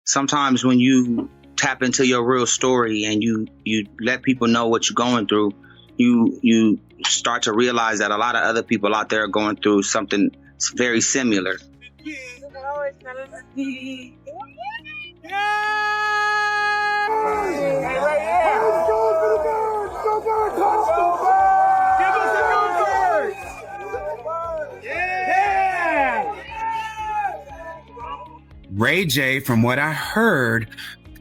sometimes when you tap into your real story and you let people know what you're going through, you start to realize that a lot of other people out there are going through something very similar. Ray J, from what I heard,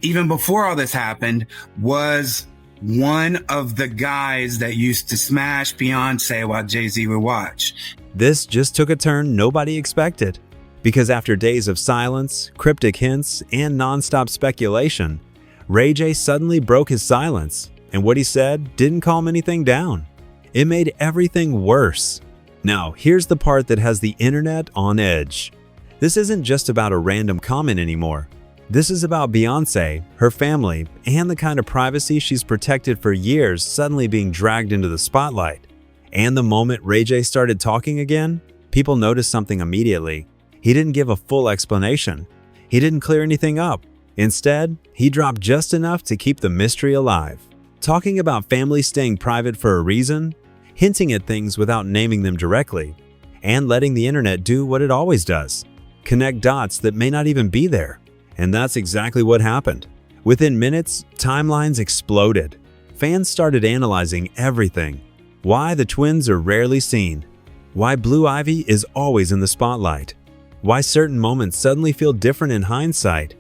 even before all this happened, was one of the guys that used to smash Beyonce while Jay-Z would watch. This just took a turn nobody expected, because after days of silence, cryptic hints, and non-stop speculation, Ray J suddenly broke his silence, and what he said didn't calm anything down. It made everything worse. Now, here's the part that has the internet on edge. This isn't just about a random comment anymore. This is about Beyonce, her family, and the kind of privacy she's protected for years suddenly being dragged into the spotlight. And the moment Ray J started talking again, people noticed something immediately. He didn't give a full explanation. He didn't clear anything up. Instead, he dropped just enough to keep the mystery alive. Talking about family staying private for a reason, hinting at things without naming them directly, and letting the internet do what it always does. Connect dots that may not even be there. And that's exactly what happened. Within minutes, timelines exploded. Fans started analyzing everything. Why the twins are rarely seen. Why Blue Ivy is always in the spotlight. Why certain moments suddenly feel different in hindsight.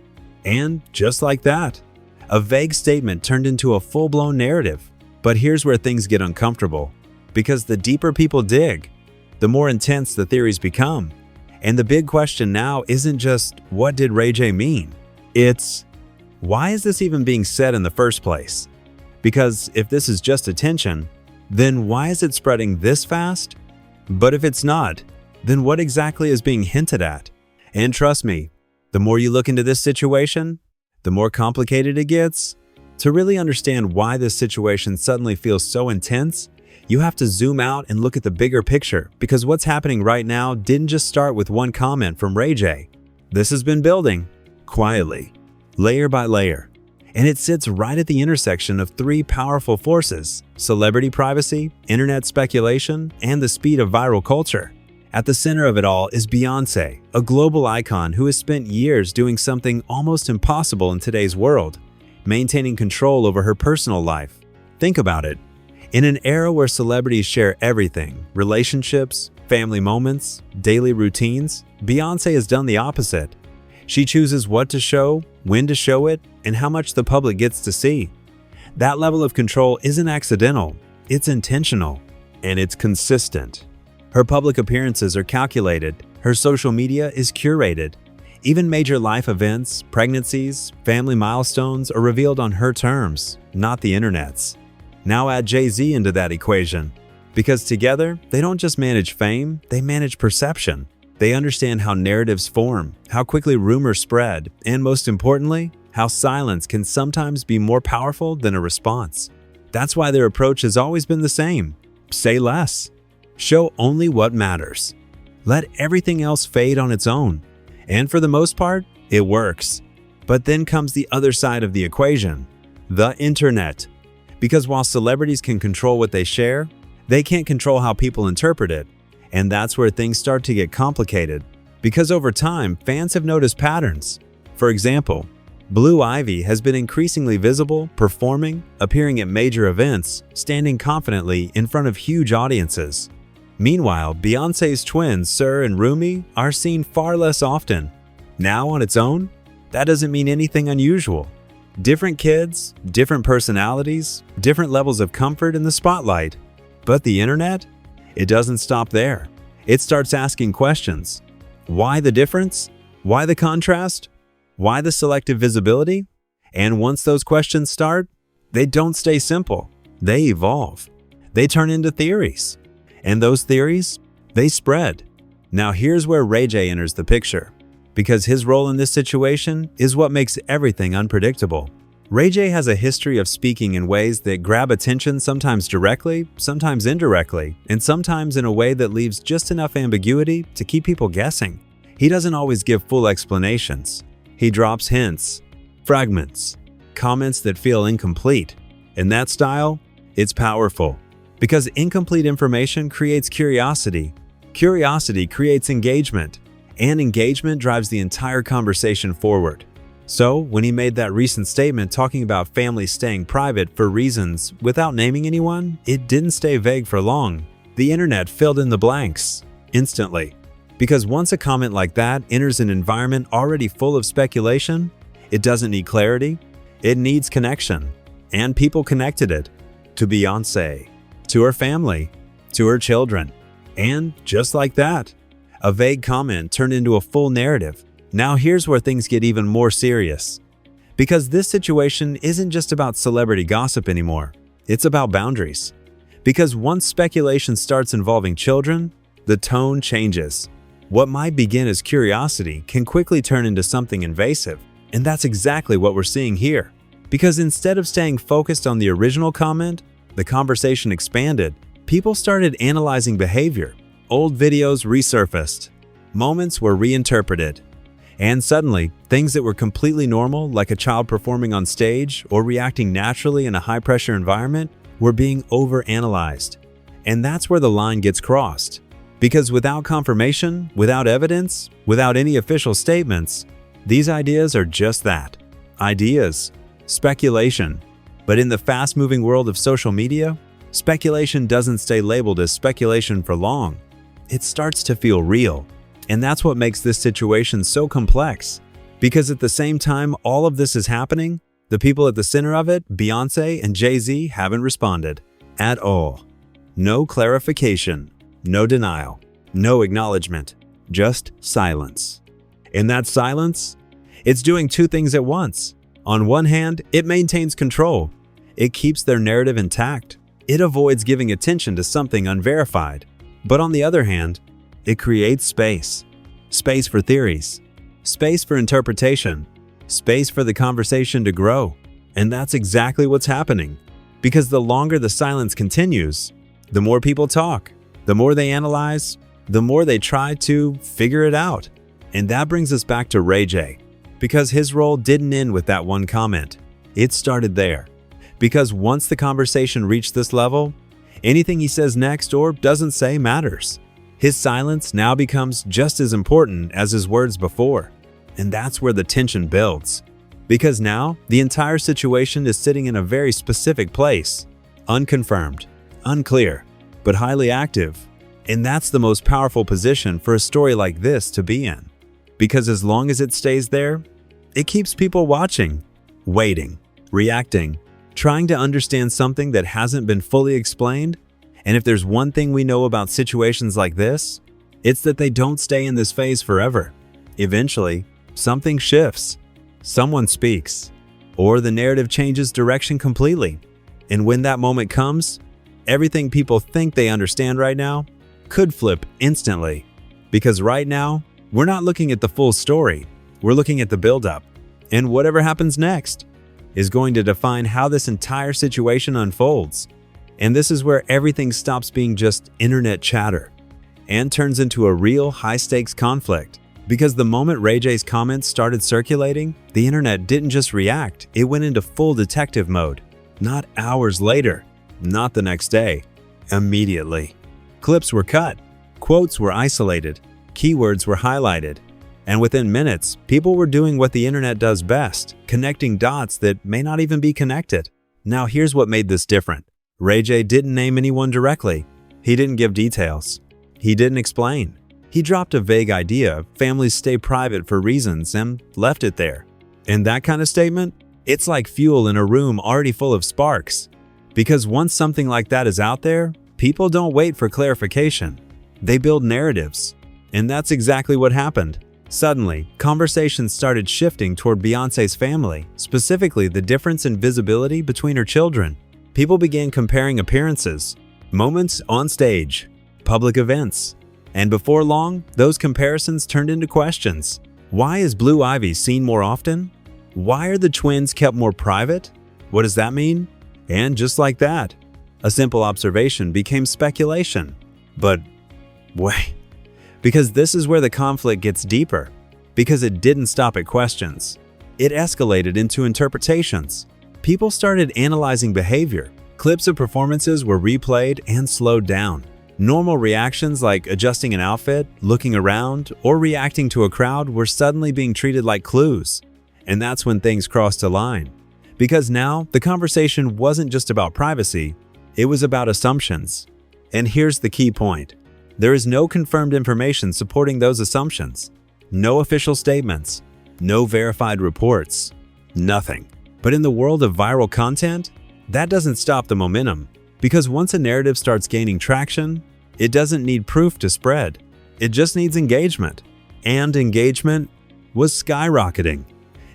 And just like that, a vague statement turned into a full-blown narrative. But here's where things get uncomfortable. Because the deeper people dig, the more intense the theories become. And the big question now isn't just, what did Ray J mean? It's, why is this even being said in the first place? Because if this is just attention, then why is it spreading this fast? But if it's not, then what exactly is being hinted at? And trust me, the more you look into this situation, the more complicated it gets. To really understand why this situation suddenly feels so intense, you have to zoom out and look at the bigger picture, because what's happening right now didn't just start with one comment from Ray J. This has been building, quietly, layer by layer, and it sits right at the intersection of three powerful forces: celebrity privacy, internet speculation, and the speed of viral culture. At the center of it all is Beyonce, a global icon who has spent years doing something almost impossible in today's world, maintaining control over her personal life. Think about it. In an era where celebrities share everything, relationships, family moments, daily routines, Beyonce has done the opposite. She chooses what to show, when to show it, and how much the public gets to see. That level of control isn't accidental, it's intentional, and it's consistent. Her public appearances are calculated, her social media is curated. Even major life events, pregnancies, family milestones are revealed on her terms, not the internet's. Now add Jay-Z into that equation, because together, they don't just manage fame, they manage perception. They understand how narratives form, how quickly rumors spread, and most importantly, how silence can sometimes be more powerful than a response. That's why their approach has always been the same. Say less. Show only what matters. Let everything else fade on its own. And for the most part, it works. But then comes the other side of the equation, the internet. Because while celebrities can control what they share, they can't control how people interpret it. And that's where things start to get complicated. Because over time, fans have noticed patterns. For example, Blue Ivy has been increasingly visible, performing, appearing at major events, standing confidently in front of huge audiences. Meanwhile, Beyonce's twins, Sir and Rumi, are seen far less often. Now on its own, that doesn't mean anything unusual. Different kids, different personalities, different levels of comfort in the spotlight. But the internet? It doesn't stop there. It starts asking questions. Why the difference? Why the contrast? Why the selective visibility? And once those questions start, they don't stay simple. They evolve. They turn into theories. And those theories, they spread. Now here's where Ray J enters the picture, because his role in this situation is what makes everything unpredictable. Ray J has a history of speaking in ways that grab attention, sometimes directly, sometimes indirectly, and sometimes in a way that leaves just enough ambiguity to keep people guessing. He doesn't always give full explanations. He drops hints, fragments, comments that feel incomplete. In that style, it's powerful because incomplete information creates curiosity. Curiosity creates engagement, and engagement drives the entire conversation forward. So, when he made that recent statement talking about families staying private for reasons without naming anyone, it didn't stay vague for long. The internet filled in the blanks instantly. Because once a comment like that enters an environment already full of speculation, it doesn't need clarity, it needs connection. And people connected it to Beyoncé, to her family, to her children. And just like that, a vague comment turned into a full narrative. Now here's where things get even more serious. Because this situation isn't just about celebrity gossip anymore, it's about boundaries. Because once speculation starts involving children, the tone changes. What might begin as curiosity can quickly turn into something invasive. And that's exactly what we're seeing here. Because instead of staying focused on the original comment, the conversation expanded. People started analyzing behavior. Old videos resurfaced. Moments were reinterpreted. And suddenly, things that were completely normal, like a child performing on stage or reacting naturally in a high-pressure environment, were being overanalyzed. And that's where the line gets crossed. Because without confirmation, without evidence, without any official statements, these ideas are just that. Ideas. Speculation. But in the fast-moving world of social media, speculation doesn't stay labeled as speculation for long. It starts to feel real. And that's what makes this situation so complex. Because at the same time all of this is happening, the people at the center of it, Beyoncé and Jay-Z, haven't responded at all. No clarification, no denial, no acknowledgement, just silence. And that silence, it's doing two things at once. On one hand, it maintains control. It keeps their narrative intact. It avoids giving attention to something unverified. But on the other hand, it creates space. Space for theories. Space for interpretation. Space for the conversation to grow. And that's exactly what's happening. Because the longer the silence continues, the more people talk, the more they analyze, the more they try to figure it out. And that brings us back to Ray J. Because his role didn't end with that one comment. It started there. Because once the conversation reached this level, anything he says next or doesn't say matters. His silence now becomes just as important as his words before. And that's where the tension builds. Because now, the entire situation is sitting in a very specific place. Unconfirmed, unclear, but highly active. And that's the most powerful position for a story like this to be in. Because as long as it stays there, it keeps people watching, waiting, reacting, trying to understand something that hasn't been fully explained. And if there's one thing we know about situations like this, it's that they don't stay in this phase forever. Eventually, something shifts, someone speaks, or the narrative changes direction completely. And when that moment comes, everything people think they understand right now could flip instantly. Because right now, we're not looking at the full story, we're looking at the buildup. And whatever happens next is going to define how this entire situation unfolds. And this is where everything stops being just internet chatter and turns into a real high-stakes conflict. Because the moment Ray J's comments started circulating, the internet didn't just react, it went into full detective mode. Not hours later, not the next day, immediately. Clips were cut, quotes were isolated, keywords were highlighted, and within minutes, people were doing what the internet does best, connecting dots that may not even be connected. Now here's what made this different. Ray J didn't name anyone directly. He didn't give details. He didn't explain. He dropped a vague idea, families stay private for reasons, and left it there. And that kind of statement, it's like fuel in a room already full of sparks. Because once something like that is out there, people don't wait for clarification. They build narratives. And that's exactly what happened. Suddenly, conversations started shifting toward Beyoncé's family, specifically the difference in visibility between her children. People began comparing appearances, moments on stage, public events. And before long, those comparisons turned into questions. Why is Blue Ivy seen more often? Why are the twins kept more private? What does that mean? And just like that, a simple observation became speculation. But wait, because this is where the conflict gets deeper. because it didn't stop at questions. It escalated into interpretations. People started analyzing behavior. Clips of performances were replayed and slowed down. Normal reactions like adjusting an outfit, looking around, or reacting to a crowd were suddenly being treated like clues. And that's when things crossed a line. Because now, the conversation wasn't just about privacy, it was about assumptions. And here's the key point. There is no confirmed information supporting those assumptions. No official statements. No verified reports. Nothing. But in the world of viral content, that doesn't stop the momentum. Because once a narrative starts gaining traction, it doesn't need proof to spread. It just needs engagement. And engagement was skyrocketing.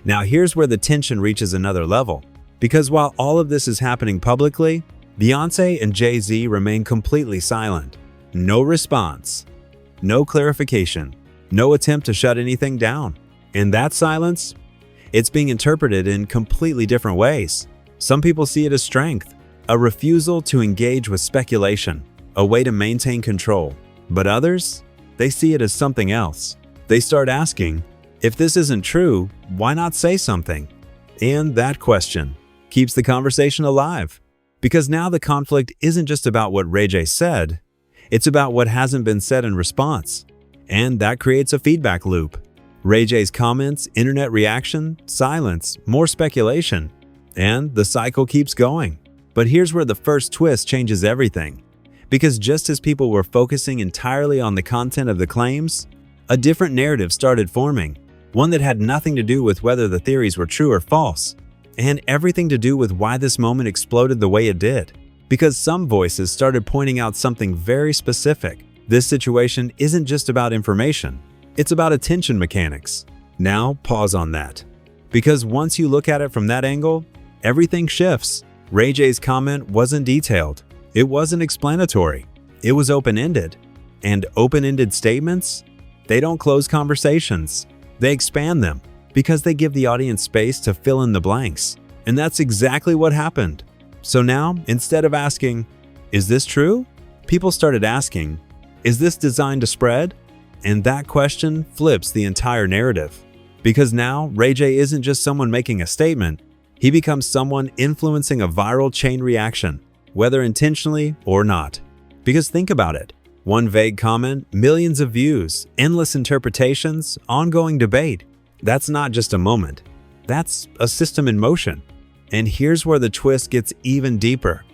Now here's where the tension reaches another level. Because while all of this is happening publicly, Beyoncé and Jay-Z remain completely silent. No response. No clarification. No attempt to shut anything down. And that silence, it's being interpreted in completely different ways. Some people see it as strength, a refusal to engage with speculation, a way to maintain control. But others, they see it as something else. They start asking, if this isn't true, why not say something? And that question keeps the conversation alive. Because now the conflict isn't just about what Ray J said, it's about what hasn't been said in response. And that creates a feedback loop. Ray J's comments, internet reaction, silence, more speculation, and the cycle keeps going. But here's where the first twist changes everything. Because just as people were focusing entirely on the content of the claims, a different narrative started forming, one that had nothing to do with whether the theories were true or false, and everything to do with why this moment exploded the way it did. Because some voices started pointing out something very specific. This situation isn't just about information, it's about attention mechanics. Now, pause on that. Because once you look at it from that angle, everything shifts. Ray J's comment wasn't detailed. It wasn't explanatory. It was open-ended. And open-ended statements, they don't close conversations. They expand them because they give the audience space to fill in the blanks. And that's exactly what happened. So now, instead of asking, is this true? People started asking, is this designed to spread? And that question flips the entire narrative. Because now, Ray J isn't just someone making a statement, he becomes someone influencing a viral chain reaction, whether intentionally or not. Because think about it. One vague comment, millions of views, endless interpretations, ongoing debate. That's not just a moment. That's a system in motion. And here's where the twist gets even deeper.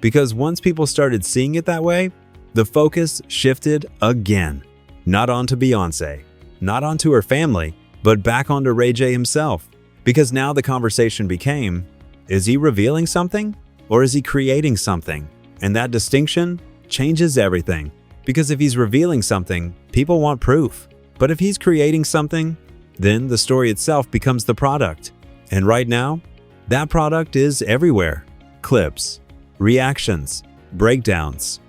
Because once people started seeing it that way, the focus shifted again. Not onto Beyoncé, not onto her family, but back onto Ray J himself. Because now the conversation became, is he revealing something or is he creating something? And that distinction changes everything. Because if he's revealing something, people want proof. But if he's creating something, then the story itself becomes the product. And right now, that product is everywhere. Clips, reactions, breakdowns,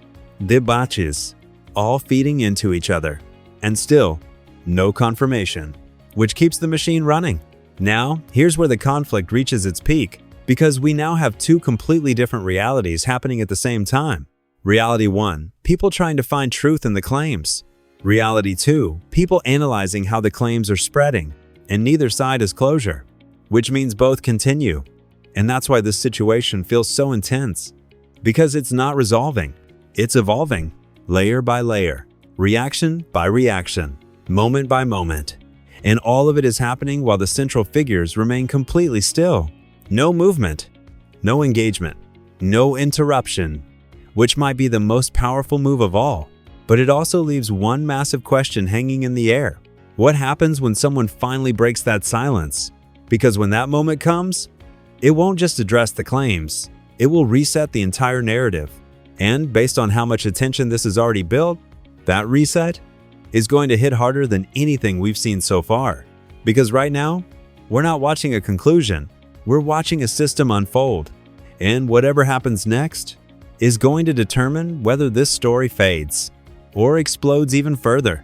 debauches, all feeding into each other. And still, no confirmation, which keeps the machine running. Now, here's where the conflict reaches its peak, because we now have two completely different realities happening at the same time. Reality 1, people trying to find truth in the claims. Reality 2, people analyzing how the claims are spreading, and neither side has closure, which means both continue. And that's why this situation feels so intense, because it's not resolving, it's evolving, layer by layer, reaction by reaction, moment by moment. And all of it is happening while the central figures remain completely still. No movement, no engagement, no interruption, which might be the most powerful move of all. But it also leaves one massive question hanging in the air. What happens when someone finally breaks that silence? Because when that moment comes, it won't just address the claims, it will reset the entire narrative. And based on how much attention this has already built, that reset is going to hit harder than anything we've seen so far. Because right now, we're not watching a conclusion, we're watching a system unfold. And whatever happens next is going to determine whether this story fades or explodes even further.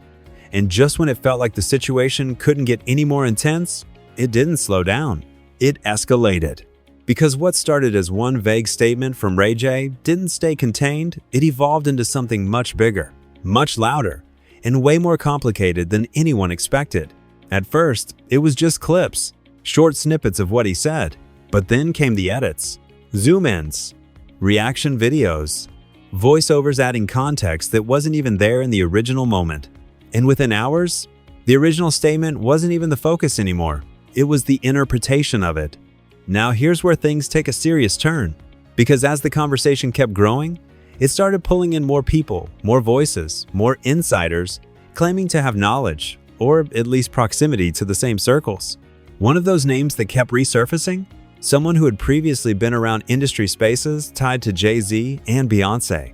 And just when it felt like the situation couldn't get any more intense, it didn't slow down. It escalated. Because what started as one vague statement from Ray J didn't stay contained, it evolved into something much bigger, much louder, and way more complicated than anyone expected. At first, it was just clips, short snippets of what he said, but then came the edits, zoom-ins, reaction videos, voiceovers adding context that wasn't even there in the original moment. And within hours, the original statement wasn't even the focus anymore. It was the interpretation of it. Now here's where things take a serious turn, because as the conversation kept growing, it started pulling in more people, more voices, more insiders, claiming to have knowledge, or at least proximity to the same circles. One of those names that kept resurfacing? Someone who had previously been around industry spaces tied to Jay-Z and Beyonce.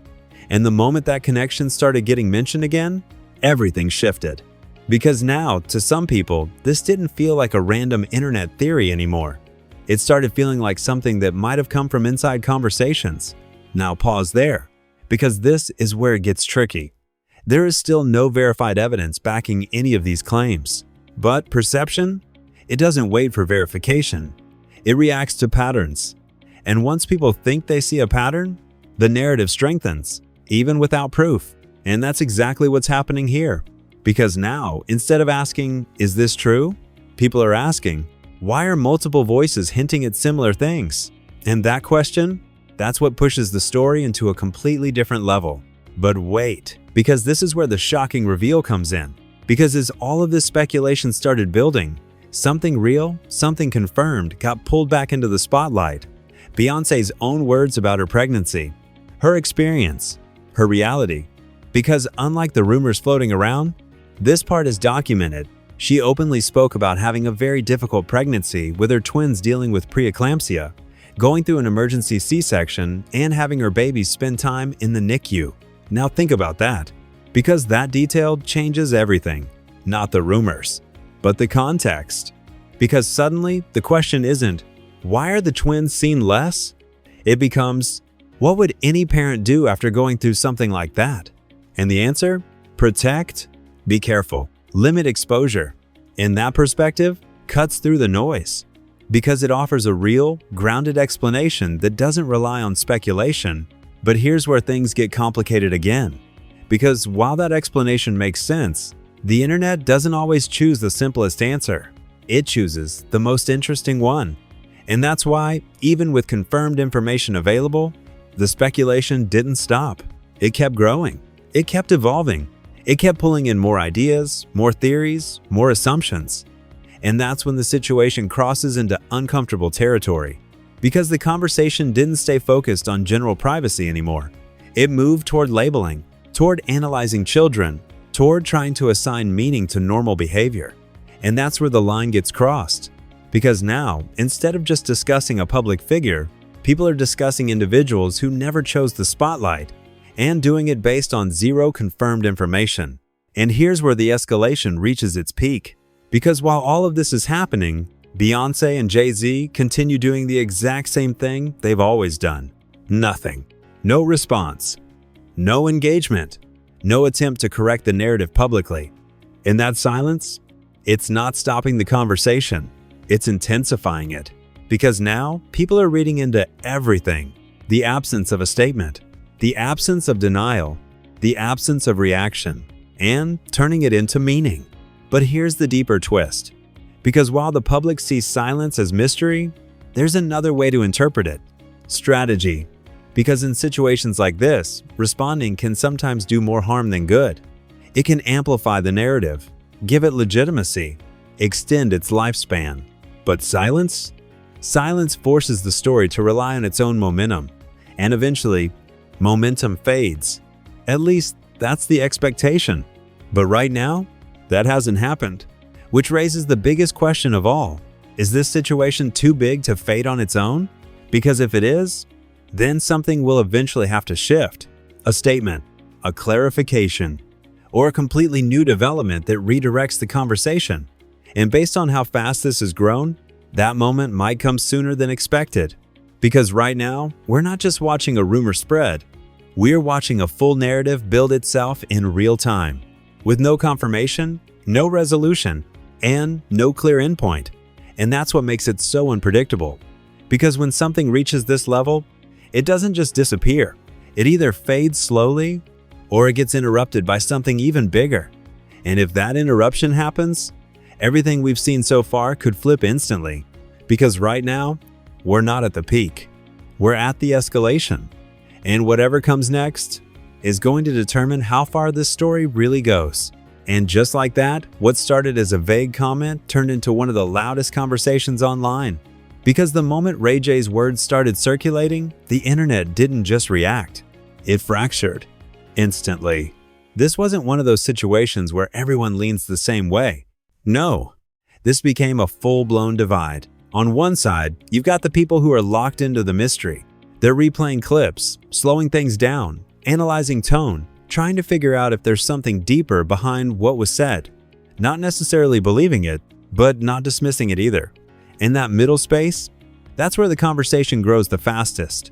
And the moment that connection started getting mentioned again, everything shifted. Because now, to some people, this didn't feel like a random internet theory anymore. It started feeling like something that might have come from inside conversations. Now pause there, because this is where it gets tricky. There is still no verified evidence backing any of these claims. But perception? It doesn't wait for verification. It reacts to patterns. And once people think they see a pattern, the narrative strengthens, even without proof. And that's exactly what's happening here. Because now, instead of asking, "Is this true?" people are asking, "Why are multiple voices hinting at similar things?" And that question, that's what pushes the story into a completely different level. But wait, because this is where the shocking reveal comes in. Because as all of this speculation started building, something real, something confirmed got pulled back into the spotlight. Beyonce's own words about her pregnancy, her experience, her reality. Because unlike the rumors floating around, this part is documented. She openly spoke about having a very difficult pregnancy with her twins dealing with preeclampsia, going through an emergency C-section, and having her baby spend time in the NICU. Now think about that. Because that detail changes everything. Not the rumors, but the context. Because suddenly, the question isn't, why are the twins seen less? It becomes, what would any parent do after going through something like that? And the answer? Protect, be careful, limit exposure. In that perspective, cuts through the noise. Because it offers a real, grounded explanation that doesn't rely on speculation. But here's where things get complicated again. Because while that explanation makes sense, the internet doesn't always choose the simplest answer. It chooses the most interesting one. And that's why, even with confirmed information available, the speculation didn't stop. It kept growing. It kept evolving. It kept pulling in more ideas, more theories, more assumptions. And that's when the situation crosses into uncomfortable territory. Because the conversation didn't stay focused on general privacy anymore. It moved toward labeling, toward analyzing children, toward trying to assign meaning to normal behavior. And that's where the line gets crossed. Because now, instead of just discussing a public figure, people are discussing individuals who never chose the spotlight, and doing it based on zero confirmed information. And here's where the escalation reaches its peak. Because while all of this is happening, Beyonce and Jay-Z continue doing the exact same thing they've always done. Nothing. No response. No engagement. No attempt to correct the narrative publicly. In that silence, it's not stopping the conversation. It's intensifying it. Because now, people are reading into everything. The absence of a statement. The absence of denial, the absence of reaction, and turning it into meaning. But here's the deeper twist. Because while the public sees silence as mystery, there's another way to interpret it. Strategy. Because in situations like this, responding can sometimes do more harm than good. It can amplify the narrative, give it legitimacy, extend its lifespan. But silence? Silence forces the story to rely on its own momentum, and eventually, momentum fades. At least, that's the expectation. But right now, that hasn't happened. Which raises the biggest question of all. Is this situation too big to fade on its own? Because if it is, then something will eventually have to shift. A statement, a clarification, or a completely new development that redirects the conversation. And based on how fast this has grown, that moment might come sooner than expected. Because right now, we're not just watching a rumor spread, we're watching a full narrative build itself in real time, with no confirmation, no resolution, and no clear endpoint. And that's what makes it so unpredictable. Because when something reaches this level, it doesn't just disappear. It either fades slowly, or it gets interrupted by something even bigger. And if that interruption happens, Everything we've seen so far could flip instantly, because right now, we're not at the peak. We're at the escalation. And whatever comes next is going to determine how far this story really goes. And just like that, what started as a vague comment turned into one of the loudest conversations online. Because the moment Ray J's words started circulating, the internet didn't just react. It fractured. Instantly. This wasn't one of those situations where everyone leans the same way. No. This became a full-blown divide. On one side, you've got the people who are locked into the mystery. They're replaying clips, slowing things down, analyzing tone, trying to figure out if there's something deeper behind what was said. Not necessarily believing it, but not dismissing it either. In that middle space, that's where the conversation grows the fastest.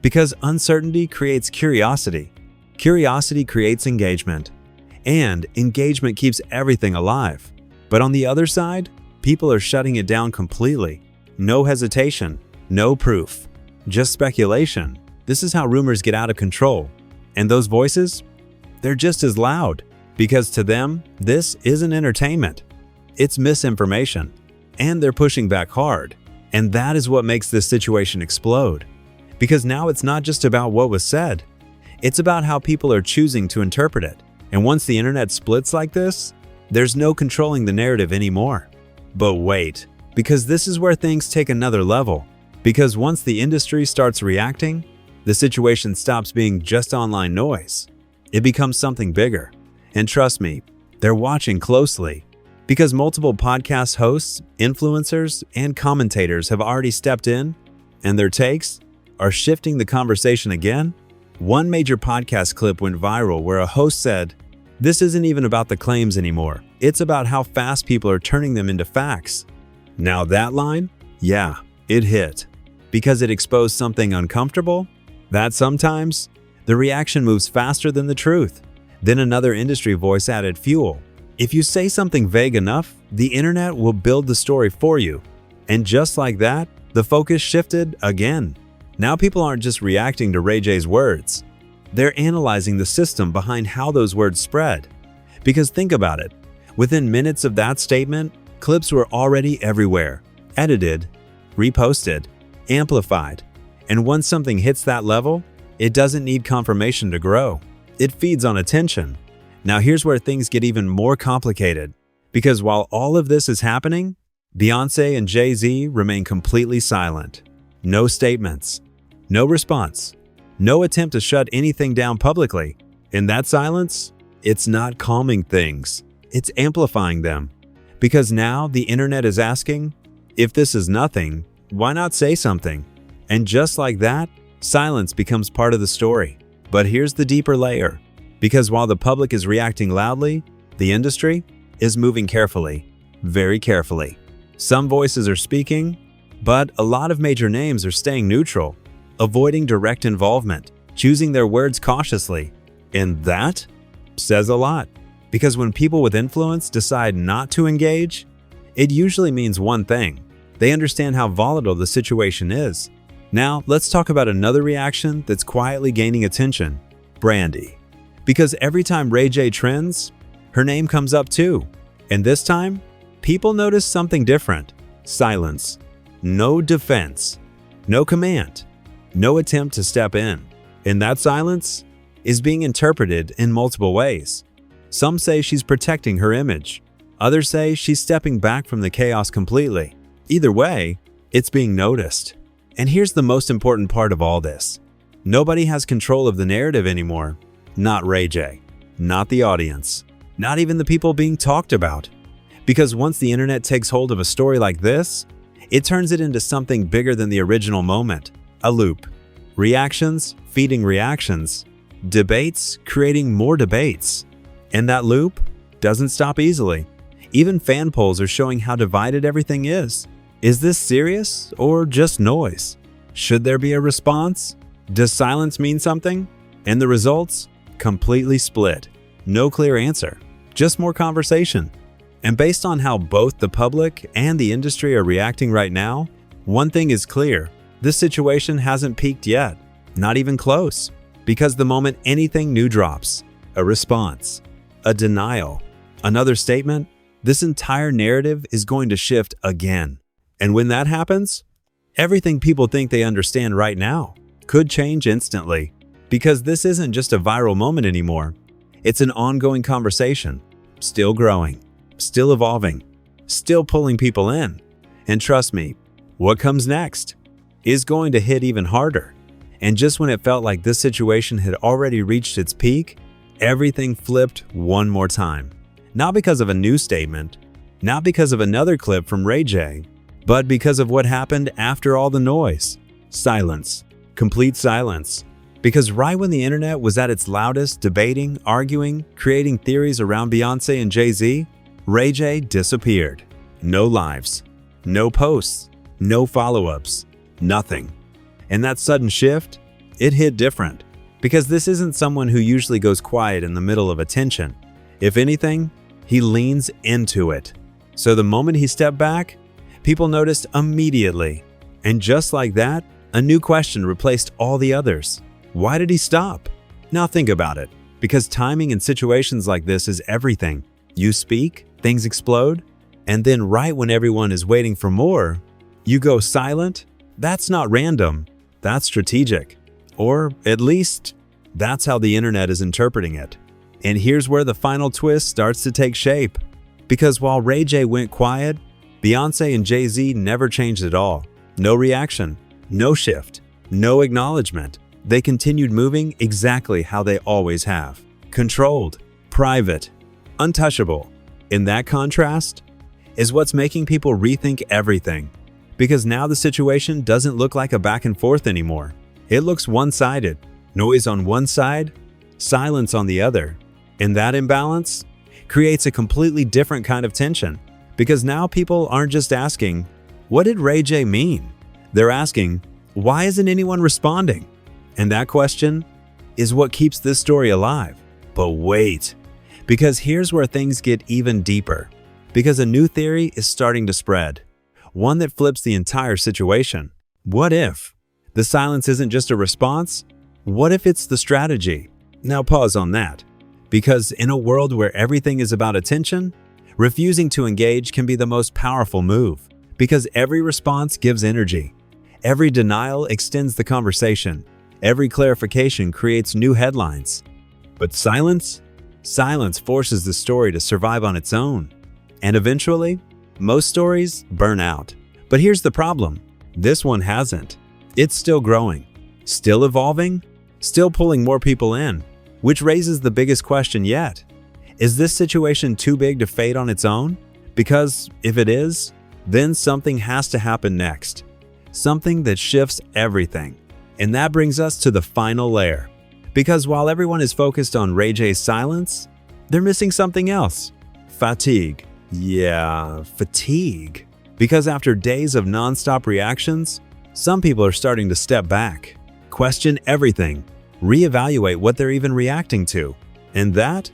Because uncertainty creates curiosity. Curiosity creates engagement. And engagement keeps everything alive. But on the other side, people are shutting it down completely. No hesitation, no proof, just speculation. This is how rumors get out of control. And those voices? They're just as loud, because to them, this isn't entertainment. It's misinformation, and they're pushing back hard. And that is what makes this situation explode. Because now it's not just about what was said, it's about how people are choosing to interpret it. And once the internet splits like this, there's no controlling the narrative anymore. But wait, because this is where things take another level. Because once the industry starts reacting, the situation stops being just online noise. It becomes something bigger. And trust me, they're watching closely. Because multiple podcast hosts, influencers, and commentators have already stepped in, and their takes are shifting the conversation again. One major podcast clip went viral where a host said, "This isn't even about the claims anymore. It's about how fast people are turning them into facts." Now that line, yeah, it hit. Because it exposed something uncomfortable, that sometimes the reaction moves faster than the truth. Then another industry voice added fuel. If you say something vague enough, the internet will build the story for you. And just like that, the focus shifted again. Now people aren't just reacting to Ray J's words. They're analyzing the system behind how those words spread. Because think about it. Within minutes of that statement, clips were already everywhere. Edited, reposted, amplified. And once something hits that level, it doesn't need confirmation to grow. It feeds on attention. Now here's where things get even more complicated. Because while all of this is happening, Beyoncé and Jay-Z remain completely silent. No statements. No response. No attempt to shut anything down publicly. In that silence, it's not calming things. It's amplifying them. Because now the internet is asking, if this is nothing, why not say something? And just like that, silence becomes part of the story. But here's the deeper layer. Because while the public is reacting loudly, the industry is moving carefully, very carefully. Some voices are speaking, but a lot of major names are staying neutral, avoiding direct involvement, choosing their words cautiously. And that says a lot. Because when people with influence decide not to engage, it usually means one thing. They understand how volatile the situation is. Now, let's talk about another reaction that's quietly gaining attention. Brandy. Because every time Ray J trends, her name comes up too. And this time, people notice something different. Silence. No defense. No command. No attempt to step in. And that silence is being interpreted in multiple ways. Some say she's protecting her image. Others say she's stepping back from the chaos completely. Either way, it's being noticed. And here's the most important part of all this. Nobody has control of the narrative anymore. Not Ray J. Not the audience. Not even the people being talked about. Because once the internet takes hold of a story like this, it turns it into something bigger than the original moment. A loop. Reactions feeding reactions. Debates creating more debates. And that loop doesn't stop easily. Even fan polls are showing how divided everything is. Is this serious or just noise? Should there be a response? Does silence mean something? And the results? Completely split. No clear answer. Just more conversation. And based on how both the public and the industry are reacting right now, one thing is clear. This situation hasn't peaked yet. Not even close. Because the moment anything new drops, a response, a denial, another statement, this entire narrative is going to shift again. And when that happens, everything people think they understand right now could change instantly. Because this isn't just a viral moment anymore. It's an ongoing conversation, still growing, still evolving, still pulling people in. And trust me, what comes next is going to hit even harder. And just when it felt like this situation had already reached its peak, everything flipped one more time. Not because of a news statement, not because of another clip from Ray J, but because of what happened after all the noise. Silence. Complete silence. Because right when the internet was at its loudest, debating, arguing, creating theories around Beyonce and Jay-Z, Ray J disappeared. No lives, no posts, no follow-ups, nothing. And that sudden shift, it hit different. Because this isn't someone who usually goes quiet in the middle of attention. If anything, he leans into it. So the moment he stepped back, people noticed immediately. And just like that, a new question replaced all the others. Why did he stop? Now think about it. Because timing in situations like this is everything. You speak, things explode, and then right when everyone is waiting for more, you go silent. That's not random. That's strategic. Or at least, that's how the internet is interpreting it. And here's where the final twist starts to take shape. Because while Ray J went quiet, Beyonce and Jay-Z never changed at all. No reaction, no shift, no acknowledgement. They continued moving exactly how they always have. Controlled, private, untouchable. In that contrast is what's making people rethink everything. Because now the situation doesn't look like a back and forth anymore. It looks one-sided. Noise on one side, silence on the other. And that imbalance creates a completely different kind of tension. Because now people aren't just asking, what did Ray J mean? They're asking, why isn't anyone responding? And that question is what keeps this story alive. But wait, because here's where things get even deeper. Because a new theory is starting to spread. One that flips the entire situation. What if the silence isn't just a response? What if it's the strategy? Now pause on that. Because in a world where everything is about attention, refusing to engage can be the most powerful move. Because every response gives energy. Every denial extends the conversation. Every clarification creates new headlines. But silence? Silence forces the story to survive on its own. And eventually, most stories burn out. But here's the problem. This one hasn't. It's still growing, still evolving, still pulling more people in. Which raises the biggest question yet. Is this situation too big to fade on its own? Because if it is, then something has to happen next. Something that shifts everything. And that brings us to the final layer. Because while everyone is focused on Ray J's silence, they're missing something else. Fatigue. Yeah, fatigue. Because after days of nonstop reactions, some people are starting to step back, question everything, reevaluate what they're even reacting to. And that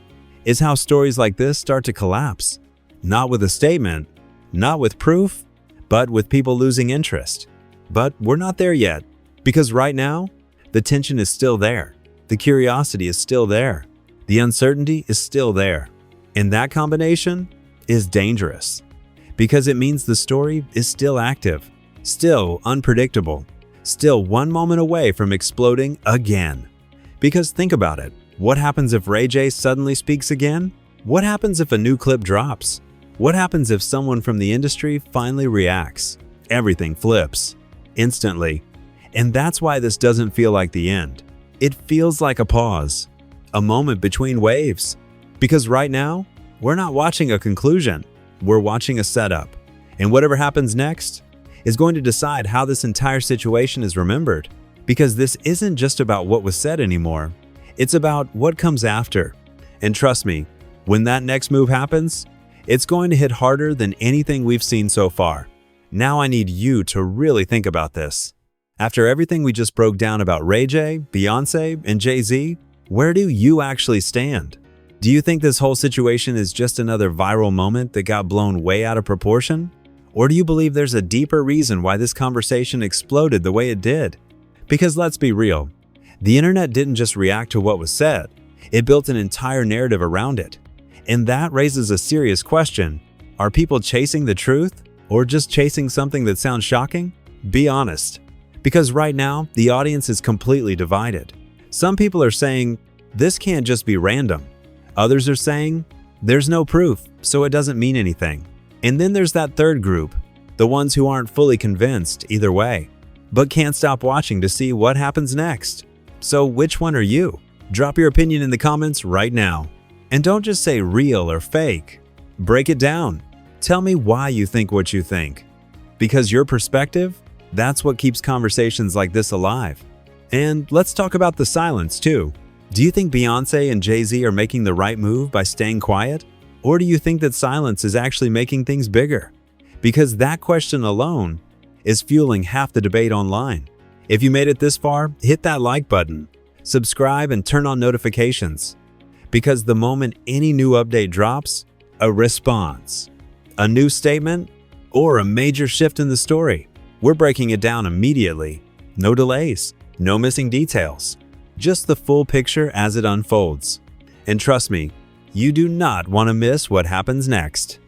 is how stories like this start to collapse. Not with a statement, not with proof, but with people losing interest. But we're not there yet, because right now, the tension is still there. The curiosity is still there. The uncertainty is still there. And that combination is dangerous, because it means the story is still active, still unpredictable, still one moment away from exploding again. Because think about it. What happens if Ray J suddenly speaks again? What happens if a new clip drops? What happens if someone from the industry finally reacts? Everything flips instantly. And that's why this doesn't feel like the end. It feels like a pause, a moment between waves. Because right now, we're not watching a conclusion. We're watching a setup. And whatever happens next is going to decide how this entire situation is remembered. Because this isn't just about what was said anymore. It's about what comes after. And trust me, when that next move happens, it's going to hit harder than anything we've seen so far. Now I need you to really think about this. After everything we just broke down about Ray J, Beyonce, and Jay-Z, where do you actually stand? Do you think this whole situation is just another viral moment that got blown way out of proportion? Or do you believe there's a deeper reason why this conversation exploded the way it did? Because let's be real, the internet didn't just react to what was said, it built an entire narrative around it. And that raises a serious question. Are people chasing the truth or just chasing something that sounds shocking? Be honest. Because right now, the audience is completely divided. Some people are saying, this can't just be random. Others are saying, there's no proof, so it doesn't mean anything. And then there's that third group, the ones who aren't fully convinced either way, but can't stop watching to see what happens next. So which one are you? Drop your opinion in the comments right now. And don't just say real or fake. Break it down. Tell me why you think what you think. Because your perspective, that's what keeps conversations like this alive. And let's talk about the silence too. Do you think Beyonce and Jay-Z are making the right move by staying quiet? Or do you think that silence is actually making things bigger? Because that question alone is fueling half the debate online. If you made it this far, hit that like button, subscribe, and turn on notifications. Because the moment any new update drops, a response, a new statement, or a major shift in the story, we're breaking it down immediately. No delays, no missing details, just the full picture as it unfolds. And trust me, you do not want to miss what happens next.